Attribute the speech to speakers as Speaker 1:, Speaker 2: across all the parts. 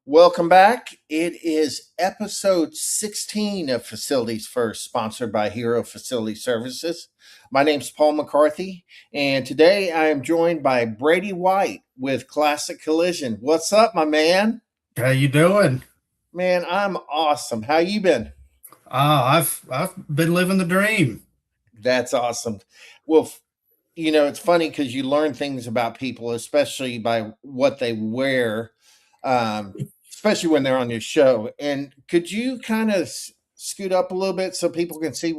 Speaker 1: Welcome back. It is episode 16 of Facilities First, sponsored by Hero Facility Services. My name's Paul McCarthy, and today I am joined by Brady White with Classic Collision. What's up, my man?
Speaker 2: How you doing?
Speaker 1: Man, I'm awesome. How you been?
Speaker 2: I've been living the dream.
Speaker 1: That's awesome. Well, it's funny because you learn things about people, especially by what they wear, um, especially when they're on your show. And could you kind of scoot up a little bit so people can see?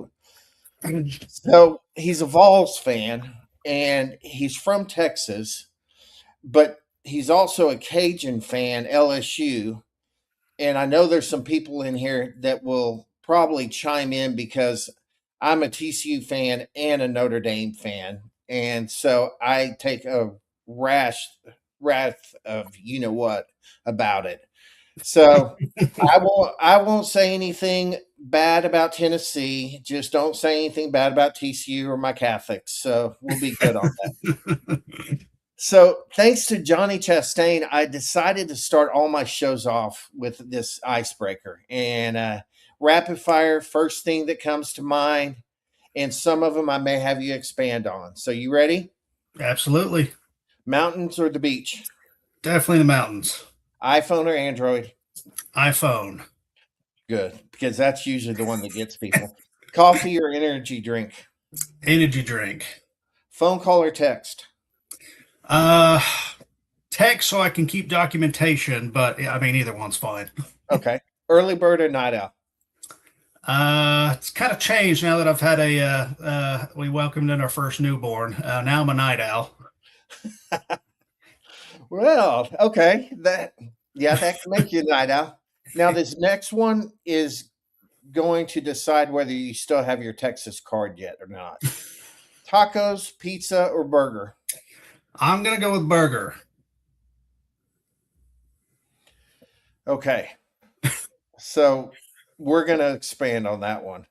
Speaker 1: So he's a Vols fan and he's from Texas, but he's also a Cajun fan, LSU. And I know there's some people in here that will probably chime in because I'm a TCU fan and a Notre Dame fan. And so I take a rash wrath of you know what about it. So I won't say anything bad about Tennessee. Just don't say anything bad about TCU or my Catholics. So we'll be good on that. So, thanks to Johnny Chastain, I decided to start all my shows off with this icebreaker and rapid fire, first thing that comes to mind. And some of them I may have you expand on. So, you ready?
Speaker 2: Absolutely.
Speaker 1: Mountains or the beach?
Speaker 2: Definitely the mountains.
Speaker 1: iPhone or Android?
Speaker 2: iPhone.
Speaker 1: Good, because that's usually the one that gets people. Coffee or energy drink?
Speaker 2: Energy drink.
Speaker 1: Phone call or text?
Speaker 2: Uh Text so I can keep documentation, but I mean either one's fine.
Speaker 1: Okay. Early bird or night owl?
Speaker 2: It's kind of changed now that I've had we welcomed in our first newborn. Now I'm a night owl.
Speaker 1: Well, okay. That can make you a night owl. Now, this next one is going to decide whether you still have your Texas card yet or not. Tacos, pizza, or burger?
Speaker 2: I'm gonna go with burger.
Speaker 1: Okay. So we're going to expand on that one.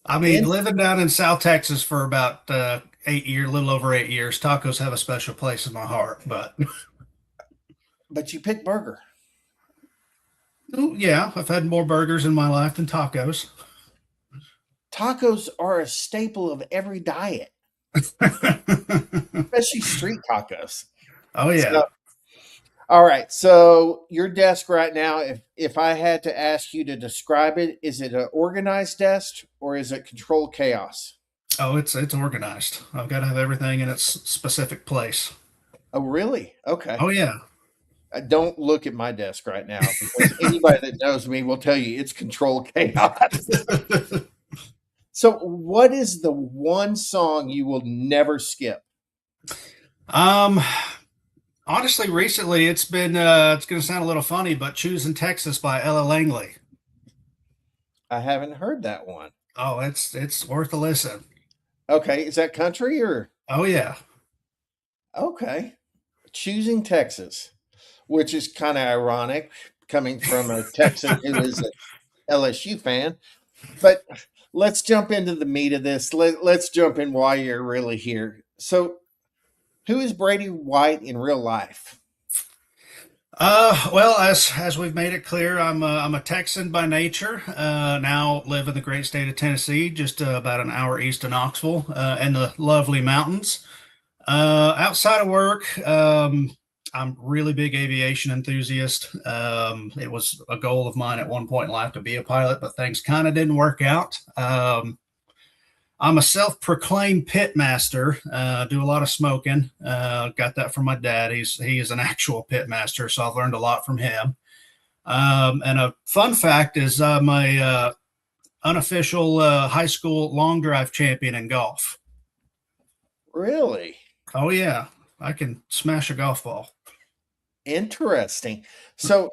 Speaker 2: I mean,
Speaker 1: In,
Speaker 2: living down in South Texas for about 8 years, a little over 8 years, tacos have a special place in my heart. But
Speaker 1: but you pick burger.
Speaker 2: oh, yeah, I've had more burgers in my life than tacos.
Speaker 1: Tacos are a staple of every diet, especially street tacos.
Speaker 2: Oh yeah.
Speaker 1: So, all right. So your desk right now, if I had to ask you to describe it, is it an organized desk or is it controlled chaos?
Speaker 2: Oh, it's organized. I've got to have everything in its specific place.
Speaker 1: Oh, really? Okay.
Speaker 2: Oh yeah.
Speaker 1: Don't look at my desk right now because anybody that knows me will tell you it's controlled chaos. So, what is the one song you will never skip?
Speaker 2: um Honestly, recently it's going to sound a little funny, but "Choosing Texas" by Ella Langley.
Speaker 1: I haven't heard that one.
Speaker 2: Oh, it's worth a listen.
Speaker 1: Okay, is that country or
Speaker 2: Oh yeah.
Speaker 1: okay? Choosing Texas, which is kind of ironic coming from a Texan who is an LSU fan. But let's jump into the meat of this. Let's jump in why you're really here. So, who is Brady White in real life?
Speaker 2: Well, as we've made it clear, I'm a Texan by nature. Now live in the great state of Tennessee, just about an hour east of Knoxville, in the lovely mountains. Outside of work, I'm really big aviation enthusiast. It was a goal of mine at one point in life to be a pilot, but things kind of didn't work out. I'm a self-proclaimed pit master. Do a lot of smoking. Got that from my dad. He is an actual pit master, so I've learned a lot from him. And a fun fact is I'm a unofficial high school long drive champion in golf.
Speaker 1: Really
Speaker 2: Oh yeah, I can smash a golf ball.
Speaker 1: interesting. So,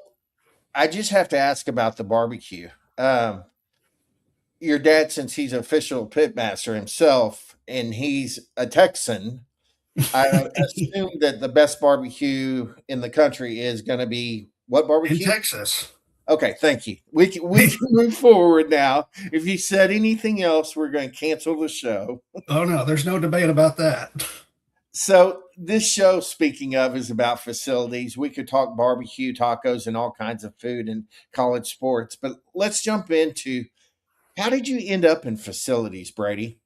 Speaker 1: I just have to ask about the barbecue. Um, your dad, since he's official pitmaster himself and he's a Texan, I assume that the best barbecue in the country is going to be what
Speaker 2: In
Speaker 1: barbecue?
Speaker 2: Texas.
Speaker 1: Okay, thank you. We can move forward now. If he said anything else, we're going to cancel the show.
Speaker 2: Oh no, there's no debate about that.
Speaker 1: So this show, speaking of, is about facilities. We could talk barbecue, tacos, and all kinds of food and college sports, but let's jump into how did you end up in facilities, Brady?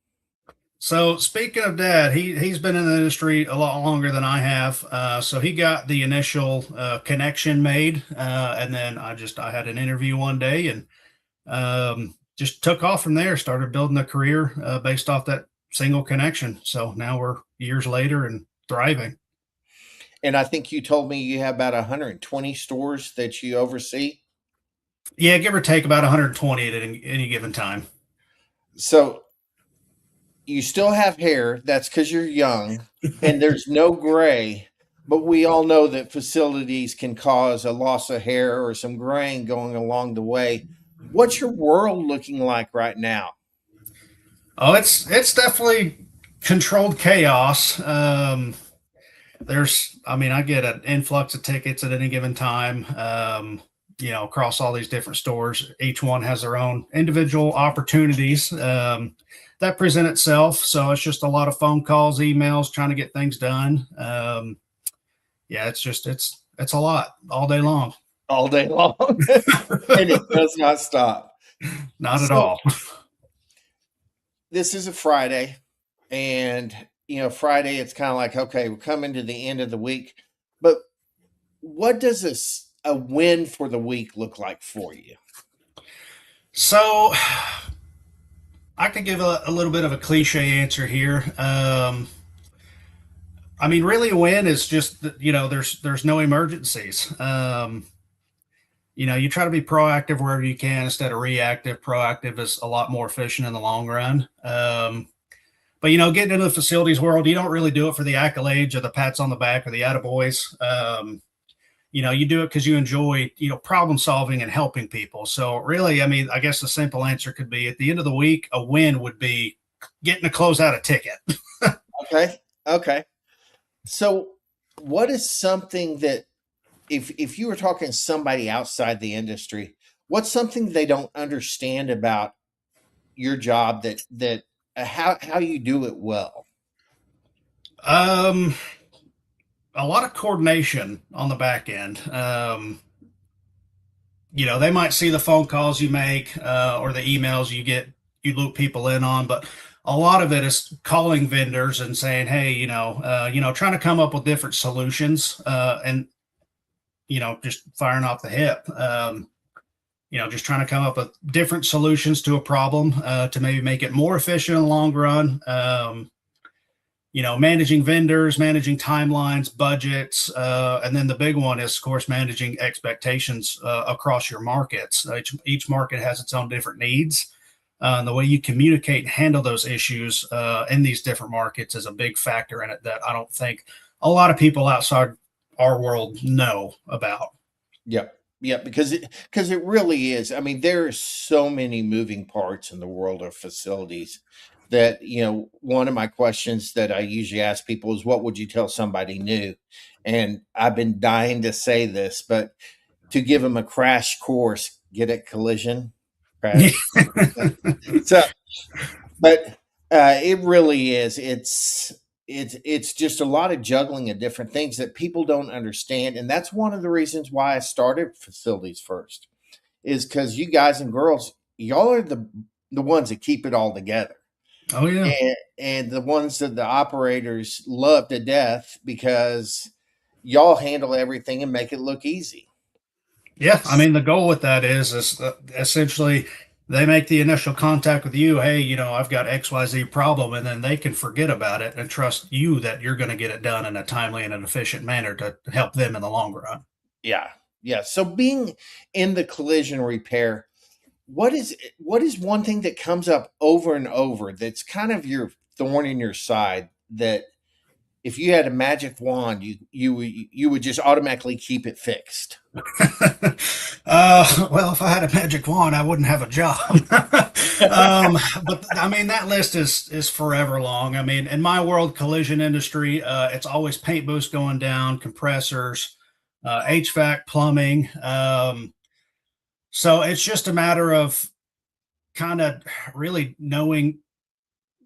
Speaker 2: So speaking of Dad, he's been in the industry a lot longer than I have. So he got the initial connection made, and then I had an interview one day and just took off from there. Started building a career based off that single connection. So now we're years later and thriving.
Speaker 1: And I think you told me you have about 120 stores that you oversee.
Speaker 2: Yeah, give or take about 120 at any given time.
Speaker 1: So you still have hair. That's because you're young, and there's no gray. But we all know that facilities can cause a loss of hair or some graying going along the way. What's your world looking like right now?
Speaker 2: Oh, it's definitely controlled chaos. I mean, I get an influx of tickets at any given time. Across all these different stores, each one has their own individual opportunities that present itself. So it's just a lot of phone calls, emails, trying to get things done. Yeah, it's a lot all day long.
Speaker 1: All day long, and it does not stop.
Speaker 2: Not at
Speaker 1: So
Speaker 2: all.
Speaker 1: this is a Friday, and Friday it's kind of like, okay, we're coming to the end of the week, but what does a win for the week look like for you?
Speaker 2: So I could give a little bit of a cliche answer here. I mean, really, a win is just there's no emergencies. You try to be proactive wherever you can instead of reactive. Proactive is a lot more efficient in the long run. But getting into the facilities world, you don't really do it for the accolades or the pats on the back or the attaboys. You do it because you enjoy problem solving and helping people. So really, I mean, I guess the simple answer could be at the end of the week, a win would be getting to close out a ticket.
Speaker 1: Okay, okay. So what is something that if you were talking to somebody outside the industry, what's something they don't understand about your job that how you do it well?
Speaker 2: Um, a lot of coordination on the back end. They might see the phone calls you make or the emails you loop people in on, but a lot of it is calling vendors and saying, hey, trying to come up with different solutions and just firing off the hip. Just trying to come up with different solutions to a problem to maybe make it more efficient in the long run. Managing vendors, managing timelines, budgets, and then the big one is, of course, managing expectations across your markets. Each market has its own different needs. And the way you communicate and handle those issues in these different markets is a big factor in it that I don't think a lot of people outside our world know about.
Speaker 1: Yep. Yeah, because it really is. I mean, there are so many moving parts in the world of facilities that, one of my questions that I usually ask people is what would you tell somebody new? And I've been dying to say this, but to give them a crash course, get it collision crash. So, but it really is. It's just a lot of juggling of different things that people don't understand, and that's one of the reasons why I started facilities first. Is because you guys and girls, y'all are the ones that keep it all together,
Speaker 2: Oh yeah.
Speaker 1: and the ones that the operators love to death because y'all handle everything and make it look easy.
Speaker 2: Yeah, I mean the goal with that is essentially they make the initial contact with you. Hey, I've got XYZ problem, and then they can forget about it and trust you that you're going to get it done in a timely and an efficient manner to help them in the long run.
Speaker 1: Yeah, yeah. So being in the collision repair, what is one thing that comes up over and over that's kind of your thorn in your side that if you had a magic wand, you would just automatically keep it fixed?
Speaker 2: Well, if I had a magic wand, I wouldn't have a job. But I mean, that list is forever long. I mean, in my world, collision industry, it's always paint booths going down, compressors, HVAC, plumbing. So it's just a matter of kind of really knowing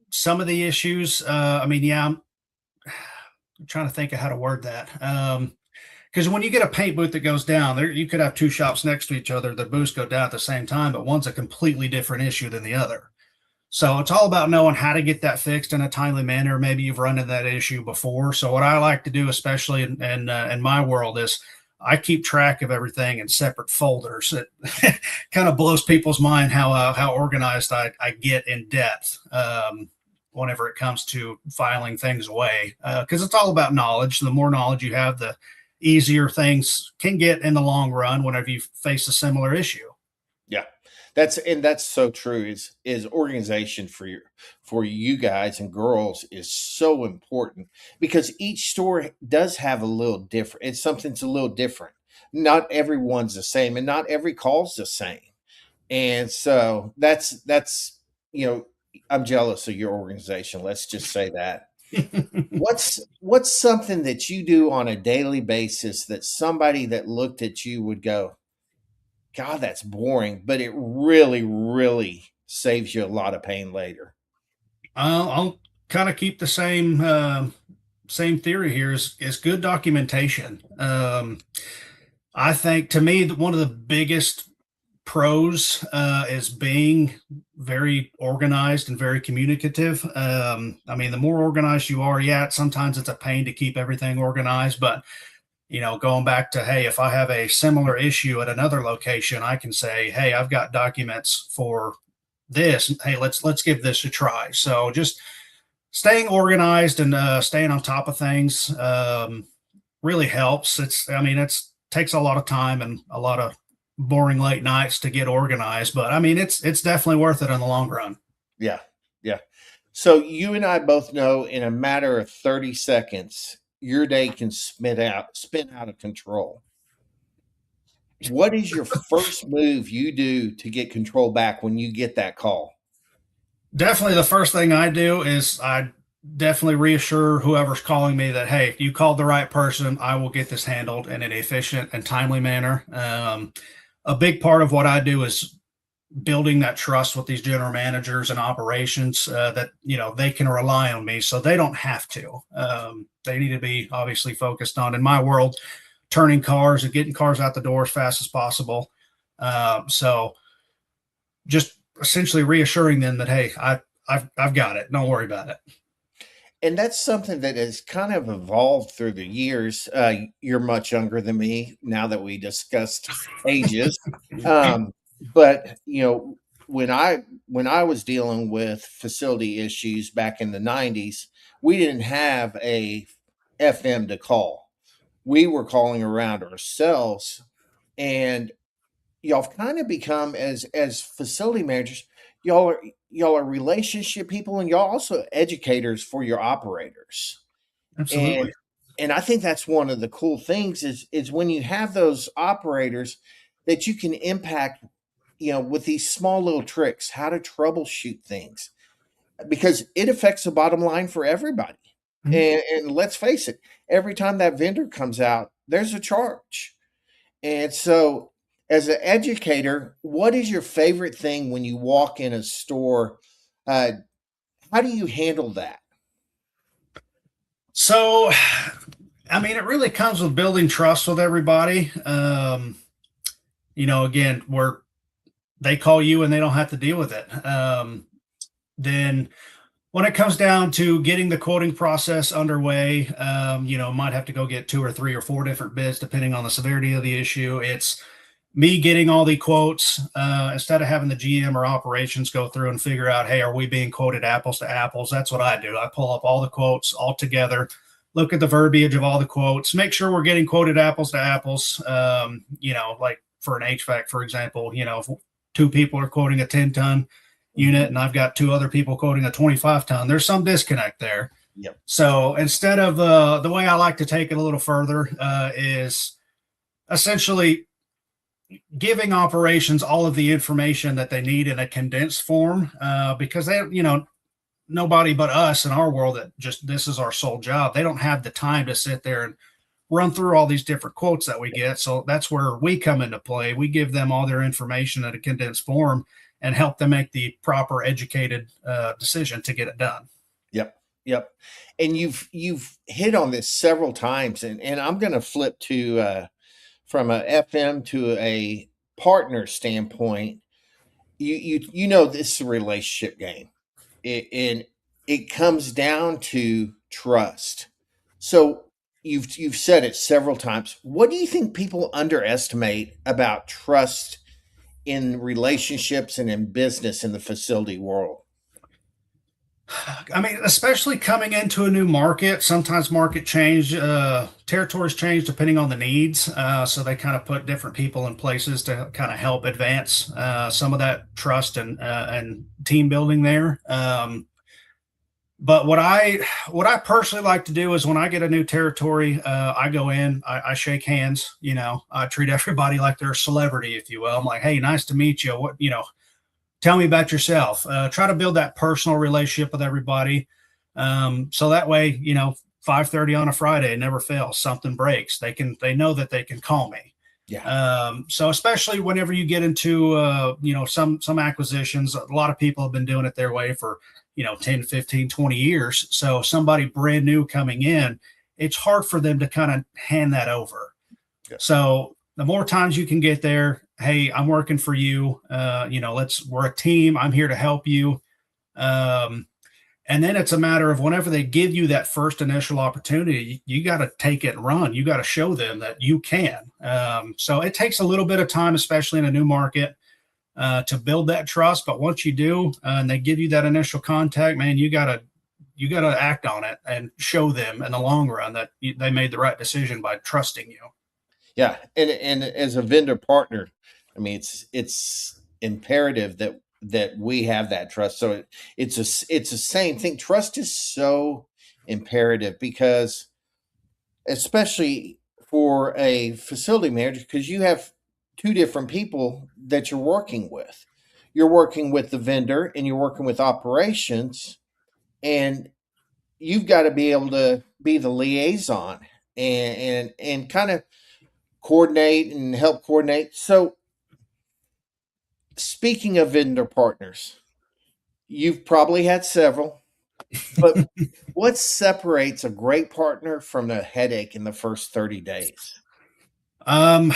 Speaker 2: some of the issues. I mean, yeah, trying to think of how to word that. Because when you get a paint booth that goes down, there you could have two shops next to each other. The booths go down at the same time, but one's a completely different issue than the other. So it's all about knowing how to get that fixed in a timely manner. Maybe you've run into that issue before. So what I like to do, especially in my world, is I keep track of everything in separate folders. It kind of blows people's mind how organized I get in depth whenever it comes to filing things away, because it's all about knowledge. The more knowledge you have, the easier things can get in the long run whenever you face a similar issue.
Speaker 1: Yeah. That's so true. Is organization for you guys and girls is so important because each store does have a little different. It's something's a little different. Not everyone's the same, and not every call's the same. And so that's you know, I'm jealous of your organization. Let's just say that. What's something that you do on a daily basis that somebody that looked at you would go, God, that's boring, but it really, really saves you a lot of pain later.
Speaker 2: I'll kind of keep the same theory here is good documentation. I think to me one of the biggest pros is being very organized and very communicative. I mean, the more organized you are, yeah, sometimes it's a pain to keep everything organized, but going back to, hey, if I have a similar issue at another location, I can say, hey, I've got documents for this. Hey, let's give this a try. So just staying organized and staying on top of things really helps. I mean, it's takes a lot of time and a lot of boring late nights to get organized, but I mean, it's definitely worth it in the long run.
Speaker 1: Yeah. Yeah. So you and I both know in a matter of 30 seconds, your day can spin out of control. What is your first move you do to get control back when you get that call?
Speaker 2: Definitely the first thing I do is I definitely reassure whoever's calling me that, hey, you called the right person. I will get this handled in an efficient and timely manner. A big part of what I do is building that trust with these general managers and operations that they can rely on me, so they don't have to. They need to be obviously focused on, in my world, turning cars and getting cars out the door as fast as possible. So just essentially reassuring them that, hey, I've got it. Don't worry about it.
Speaker 1: And that's something that has kind of evolved through the years. You're much younger than me now that we discussed ages. But when I was dealing with facility issues back in the 90s, we didn't have a FM to call. We were calling around ourselves, and y'all have kind of become as facility managers, y'all are relationship people, and y'all also educators for your operators. And
Speaker 2: Absolutely.
Speaker 1: and I think that's one of the cool things is when you have those operators that you can impact, with these small little tricks, how to troubleshoot things because it affects the bottom line for everybody.
Speaker 2: Mhm.
Speaker 1: And let's face it, every time that vendor comes out, there's a charge. And so, as an educator, what is your favorite thing when you walk in a store? Uh, how do you handle that?
Speaker 2: So, I mean, it really comes with building trust with everybody. Again, where they call you and they don't have to deal with it. Then when it comes down to getting the quoting process underway, might have to go get two or three or four different bids depending on the severity of the issue. It's me getting all the quotes instead of having the GM or operations go through and figure out, hey, are we being quoted apples to apples? That's what I do. I pull up all the quotes all together, look at the verbiage of all the quotes, make sure we're getting quoted apples to apples. Like for an HVAC, for example, if two people are quoting a 10-ton unit
Speaker 1: Mhm.
Speaker 2: and I've got two other people quoting a 25-ton, there's some disconnect there.
Speaker 1: Yep.
Speaker 2: So instead of the way I like to take it a little further is essentially giving operations all of the information that they need in a condensed form because nobody but us in our world that just this is our sole job. They don't have the time to sit there and run through all these different quotes that we get. So that's where we come into play. We give them all their information in a condensed form and help them make the proper educated decision to get it done.
Speaker 1: Yep. Yep. And you've hit on this several times, and I'm going to flip to from a FM to a partner standpoint. You know this is a relationship game, and it comes down to trust. So you've said it several times. What do you think people underestimate about trust in relationships and in business in the facility world?
Speaker 2: I mean, especially coming into a new market, sometimes market change, territories change depending on the needs. So they kind of put different people in places to kind of help advance some of that trust and team building there. But what I personally like to do is when I get a new territory, I go in, I shake hands. I treat everybody like they're a celebrity, if you will. I'm like, hey, nice to meet you. Tell me about yourself. Try to build that personal relationship with everybody. So that way, 5:30 on a Friday, it never fails. Something breaks. They know that they can call me.
Speaker 1: Yeah.
Speaker 2: So especially whenever you get into, some acquisitions, a lot of people have been doing it their way for, 10, 15, 20 years. So somebody brand new coming in, it's hard for them to kind of hand that over.
Speaker 1: Yeah.
Speaker 2: So the more times you can get there, hey, I'm working for you. We're a team. I'm here to help you. Um, and then it's a matter of whenever they give you that first initial opportunity, you got to take it and run. You got to show them that you can. So it takes a little bit of time, especially in a new market, to build that trust. But once you do, and they give you that initial contact, man, you gotta act on it and show them in the long run that they made the right decision by trusting you.
Speaker 1: Yeah, and as a vendor partner, I mean, it's imperative that we have that trust. So it's the same thing. Trust is so imperative because, especially for a facility manager, because you have two different people that you're working with. You're working with the vendor and you're working with operations, and you've got to be able to be the liaison and kind of coordinate and help coordinate. So, speaking of vendor partners, you've probably had several, but what separates a great partner from a headache in the first 30 days?
Speaker 2: Um,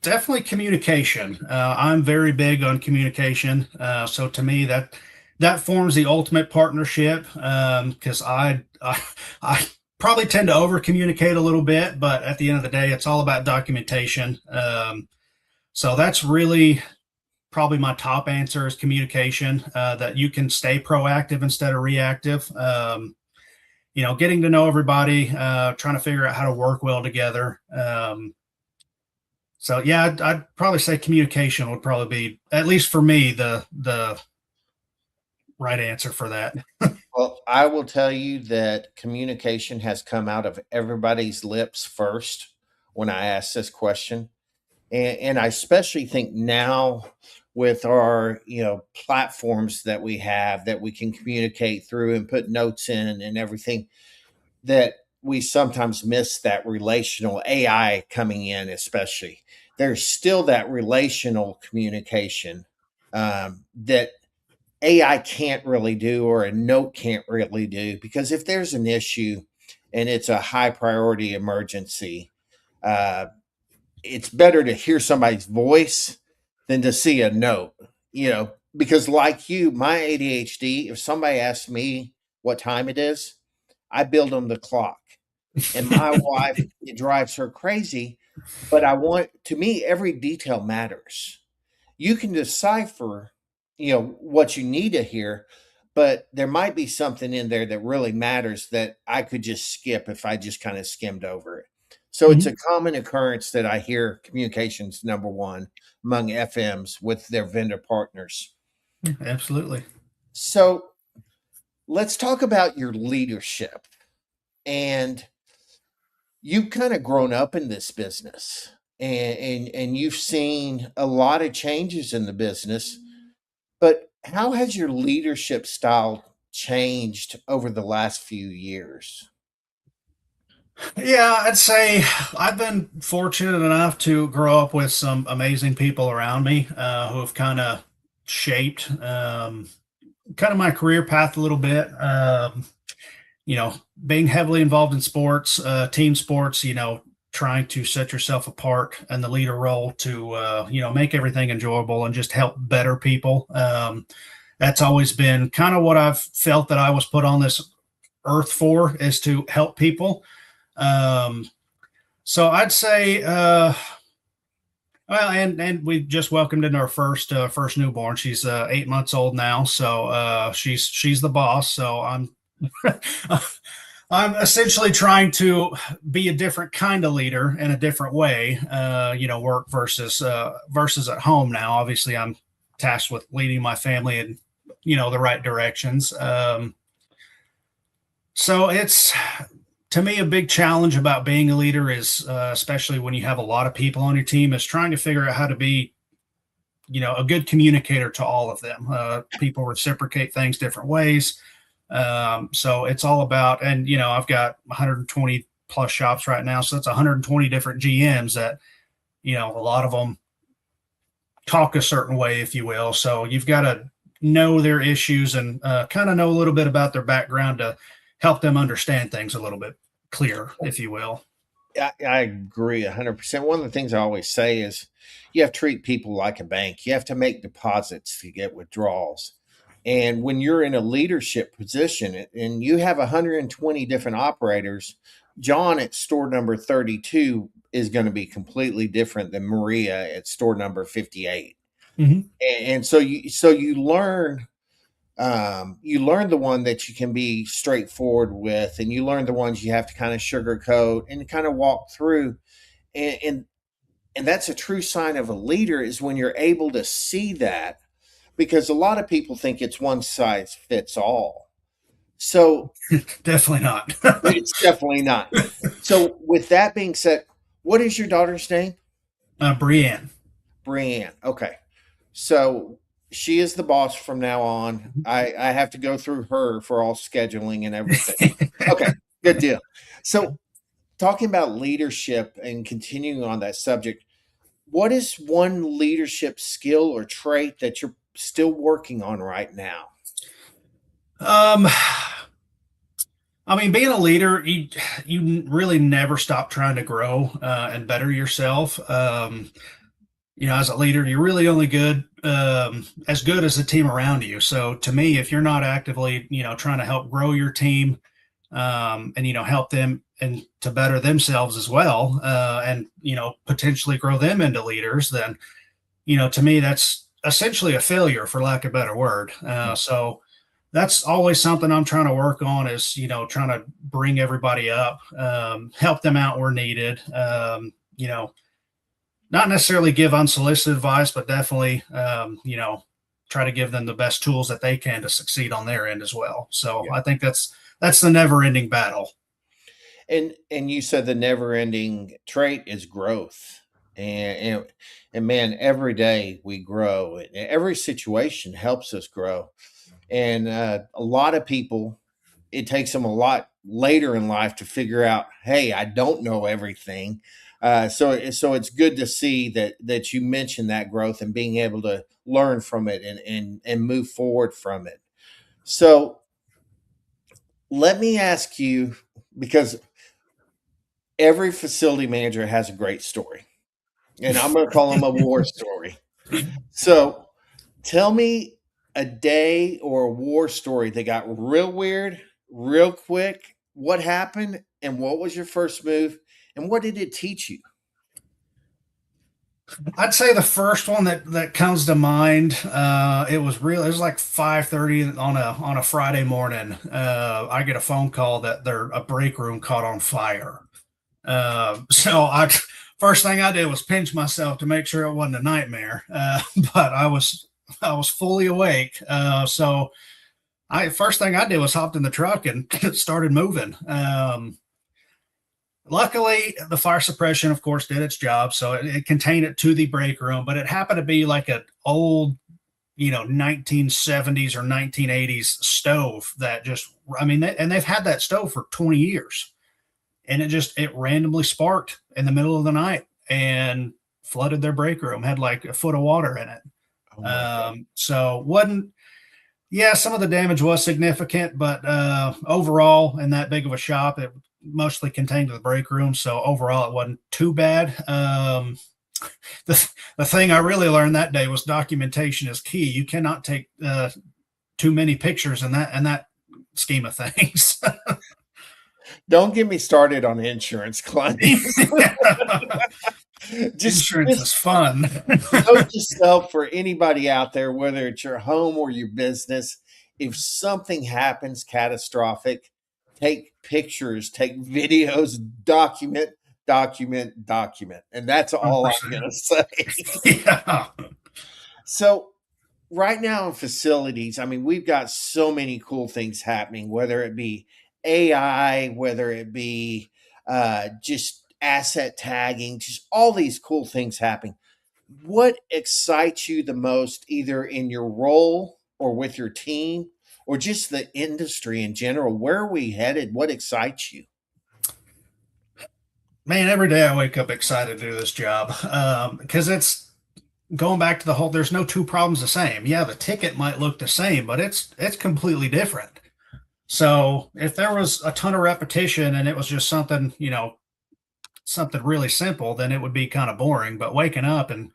Speaker 2: Definitely communication. I'm very big on communication. So to me, that forms the ultimate partnership. Because I probably tend to over communicate a little bit, but at the end of the day, it's all about documentation. So that's really probably my top answer is communication. That you can stay proactive instead of reactive. Getting to know everybody, trying to figure out how to work well together. So yeah, I'd probably say communication would probably be, at least for me, the right answer for that.
Speaker 1: Well, I will tell you that communication has come out of everybody's lips first when I ask this question. And I especially think now with our platforms that we have that we can communicate through and put notes in and everything, that we sometimes miss that relational AI coming in. Especially there's still that relational communication that AI can't really do, or a note can't really do, because if there's an issue and it's a high priority emergency, uh, it's better to hear somebody's voice than to see a note, because like you, my ADHD, if somebody asks me what time it is, I build them the clock. And my wife, it drives her crazy, but to me, every detail matters. You can decipher, what you need to hear, but there might be something in there that really matters that I could just skip if I just kind of skimmed over it. So it's a
Speaker 2: Mhm.
Speaker 1: common occurrence that I hear communications number one among FMs with their vendor partners.
Speaker 2: Absolutely.
Speaker 1: So let's talk about your leadership. And you've kind of grown up in this business, and you've seen a lot of changes in the business. But how has your leadership style changed over the last few years?
Speaker 2: Yeah, I'd say I've been fortunate enough to grow up with some amazing people around me who have kind of shaped kind of my career path a little bit. being heavily involved in sports, team sports, trying to set yourself apart in the leader role to, make everything enjoyable and just help better people. That's always been kind of what I've felt that I was put on this earth for, is to help people. Um, so I'd say, well, and we just welcomed in our first newborn. She's 8 months old now, so she's the boss. So I'm essentially trying to be a different kind of leader in a different way. Work versus at home now. Obviously, I'm tasked with leading my family in the right directions. So it's, to me, a big challenge about being a leader is, especially when you have a lot of people on your team, is trying to figure out how to be, a good communicator to all of them. People reciprocate things different ways. So it's all about, and, I've got 120 plus shops right now. So that's 120 different GMs that, a lot of them talk a certain way, if you will. So you've got to know their issues and kind of know a little bit about their background to help them understand things a little bit clearer, if you will.
Speaker 1: I agree 100%. One of the things I always say is you have to treat people like a bank. You have to make deposits to get withdrawals. And when you're in a leadership position and you have 120 different operators, John at store number 32 is going to be completely different than Maria at store number 58.
Speaker 2: Mm-hmm.
Speaker 1: And so you learn the one that you can be straightforward with, and you learn the ones you have to kind of sugarcoat and kind of walk through. And that's a true sign of a leader, is when you're able to see that, because a lot of people think it's one size fits all. So
Speaker 2: Definitely not.
Speaker 1: it's definitely not. So with that being said, what is your daughter's name?
Speaker 2: Brienne.
Speaker 1: Brienne. Okay. So she is the boss from now on. I have to go through her for all scheduling and everything. Okay, good deal. So, talking about leadership and continuing on that subject, what is one leadership skill or trait that you're still working on right now?
Speaker 2: Um, I mean, being a leader, you really never stop trying to grow and better yourself. As a leader, you're really only as good as the team around you. So to me, if you're not actively, trying to help grow your team, and, help them and to better themselves as well, and, potentially grow them into leaders, then, to me, that's essentially a failure, for lack of a better word. So that's always something I'm trying to work on, is, trying to bring everybody up, help them out where needed, not necessarily give unsolicited advice, but definitely, try to give them the best tools that they can to succeed on their end as well. So
Speaker 1: Yeah.
Speaker 2: I think that's the never ending battle.
Speaker 1: And you said the never ending trait is growth. And man, every day we grow. And every situation helps us grow. And a lot of people, it takes them a lot later in life to figure out, hey, I don't know everything. So it's good to see that you mentioned that growth and being able to learn from it and move forward from it. So let me ask you, because every facility manager has a great story, and I'm going to call them a war story. So tell me a day or a war story that got real weird, real quick. What happened, and what was your first move, and what did it teach you?
Speaker 2: I'd say the first one that comes to mind, it was like 5:30 on a Friday morning. I get a phone call that a break room caught on fire. So first thing I did was pinch myself to make sure it wasn't a nightmare. But I was fully awake. So first thing I did was hopped in the truck and started moving. Luckily, the fire suppression, of course, did its job, so it contained it to the break room. But it happened to be like an old, 1970s or 1980s stove that and they've had that stove for 20 years, and it randomly sparked in the middle of the night and flooded their break room. Had like a foot of water in it.
Speaker 1: Oh my God.
Speaker 2: So wasn't Yeah, some of the damage was significant, but overall, in that big of a shop, it mostly contained to the break room. So overall, it wasn't too bad. The thing I really learned that day was documentation is key. You cannot take too many pictures in that scheme of things.
Speaker 1: Don't get me started on insurance claims.
Speaker 2: Insurance is
Speaker 1: Just
Speaker 2: fun.
Speaker 1: note yourself for anybody out there, whether it's your home or your business, if something happens catastrophic, take pictures, take videos, document, document, document. And that's all I'm
Speaker 2: 100%.
Speaker 1: going to say.
Speaker 2: Yeah.
Speaker 1: So, right now in facilities, I mean, we've got so many cool things happening, whether it be AI, whether it be just asset tagging, just all these cool things happening. What excites you the most, either in your role or with your team, or just the industry in general? Where are we headed? What excites you?
Speaker 2: Man, every day I wake up excited to do this job because it's going back to the whole there's no two problems the same. Yeah, the ticket might look the same, but it's completely different. So if there was a ton of repetition and it was just something, something really simple, then it would be kind of boring. But waking up and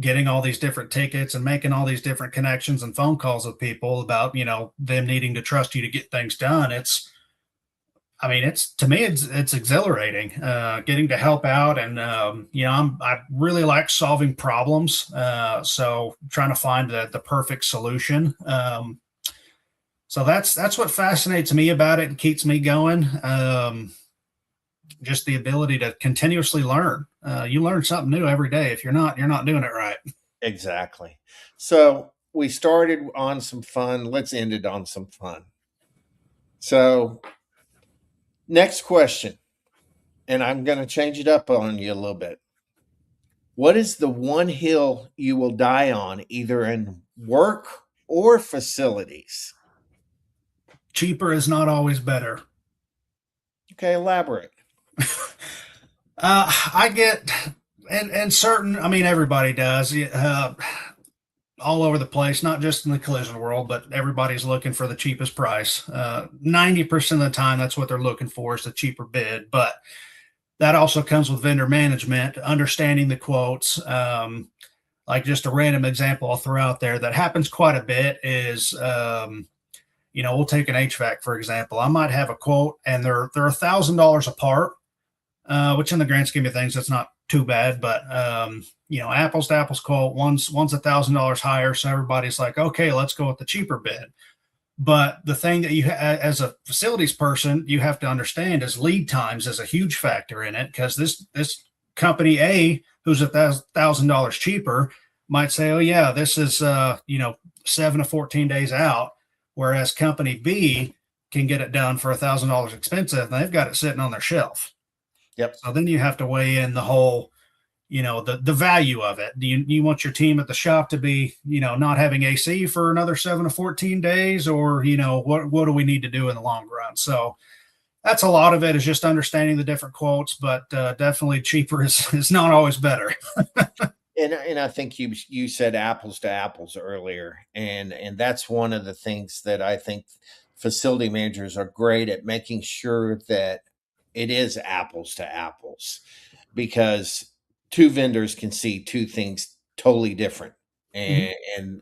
Speaker 2: getting all these different tickets and making all these different connections and phone calls with people about, them needing to trust you to get things done, it's to me, it's exhilarating, getting to help out, and I really like solving problems. So trying to find the perfect solution. So that's what fascinates me about it and keeps me going. Just the ability to continuously learn. You learn something new every day. If you're not doing it right.
Speaker 1: Exactly. So, we started on some fun. Let's end it on some fun. So, next question, and I'm going to change it up on you a little bit. What is the one hill you will die on, either in work or facilities?
Speaker 2: Cheaper is not always better.
Speaker 1: Okay, elaborate.
Speaker 2: I get and certain. I mean, everybody does. All over the place, not just in the collision world, but everybody's looking for the cheapest price. 90% of the time, that's what they're looking for is the cheaper bid. But that also comes with vendor management, understanding the quotes. Like just a random example I'll throw out there that happens quite a bit is, we'll take an HVAC for example. I might have a quote and they're $1,000 apart, which in the grand scheme of things, that's not too bad. But apples to apples quote, one's $1,000 higher, so everybody's like, okay, let's go with the cheaper bid. But the thing that as a facilities person, you have to understand is lead times is a huge factor in it because this company A, who's $1,000 cheaper, might say, oh yeah, this is 7 to 14 days out, whereas company B can get it done for $1,000 expensive, and they've got it sitting on their shelf.
Speaker 1: Yep.
Speaker 2: So then you have to weigh in the whole, the value of it. Do you want your team at the shop to be, not having AC for another 7 to 14 days, or, what do we need to do in the long run? So that's a lot of it is just understanding the different quotes, but definitely cheaper is not always better.
Speaker 1: And I think you said apples to apples earlier, and that's one of the things that I think facility managers are great at, making sure that it is apples to apples, because two vendors can see two things totally different,
Speaker 2: Mhm.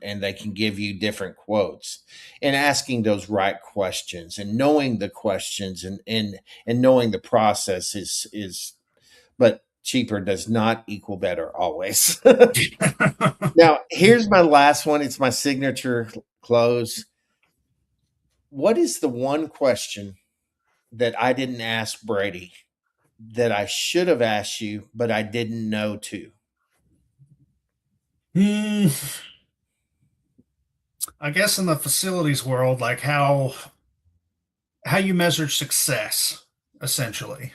Speaker 1: and they can give you different quotes, and asking those right questions and knowing the questions, and knowing the process is but cheaper does not equal better always. Now, here's my last one. It's my signature close. What is the one question that I didn't ask Brady that I should have asked you, but I didn't know to?
Speaker 2: Hmm, I guess in the facilities world, like how you measure success, essentially.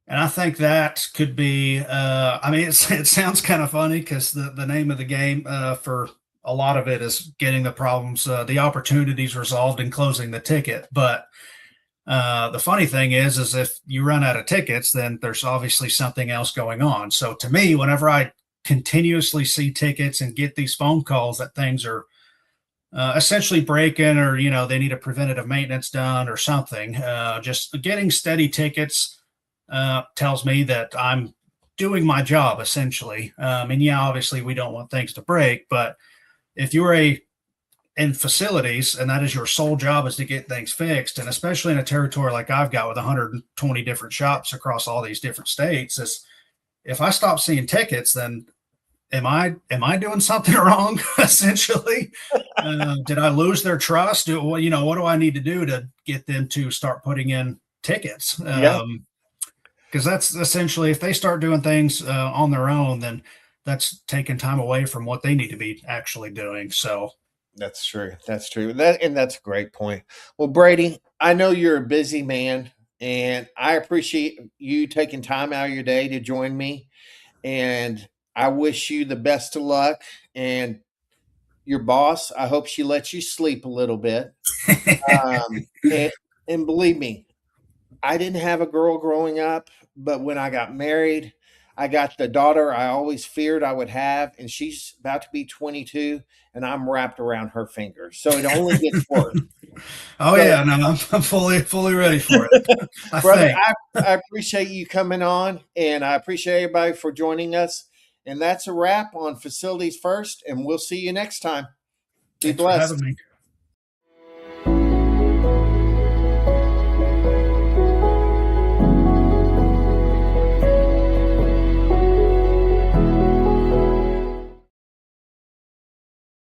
Speaker 2: And I think that could be, it sounds kind of funny because the name of the game for a lot of it is getting the problems, the opportunities resolved and closing the ticket. But the funny thing is if you run out of tickets, then there's obviously something else going on. So to me, whenever I continuously see tickets and get these phone calls that things are essentially breaking, or they need a preventative maintenance done or something. Just getting steady tickets tells me that I'm doing my job essentially. And yeah, obviously we don't want things to break, but if you're in facilities and that is your sole job is to get things fixed, and especially in a territory like I've got with 120 different shops across all these different states, is if I stop seeing tickets, then am I doing something wrong? Essentially, did I lose their trust? What do I need to do to get them to start putting in tickets?
Speaker 1: Yeah,
Speaker 2: Because that's essentially, if they start doing things on their own, then that's taking time away from what they need to be actually doing. So
Speaker 1: that's true. That's true. That's a great point. Well, Brady, I know you're a busy man, and I appreciate you taking time out of your day to join me. And I wish you the best of luck. And your boss, I hope she lets you sleep a little bit. Um, and, and believe me, I didn't have a girl growing up, but when I got married, I got the daughter I always feared I would have, and she's about to be 22, and I'm wrapped around her finger. So it only gets worse.
Speaker 2: oh
Speaker 1: So,
Speaker 2: yeah, no, I'm fully ready for it. I
Speaker 1: brother,
Speaker 2: think.
Speaker 1: I appreciate you coming on, and I appreciate everybody for joining us. And that's a wrap on Facilities First, and we'll see you next time. Be
Speaker 2: Thanks for having
Speaker 1: blessed.
Speaker 2: me.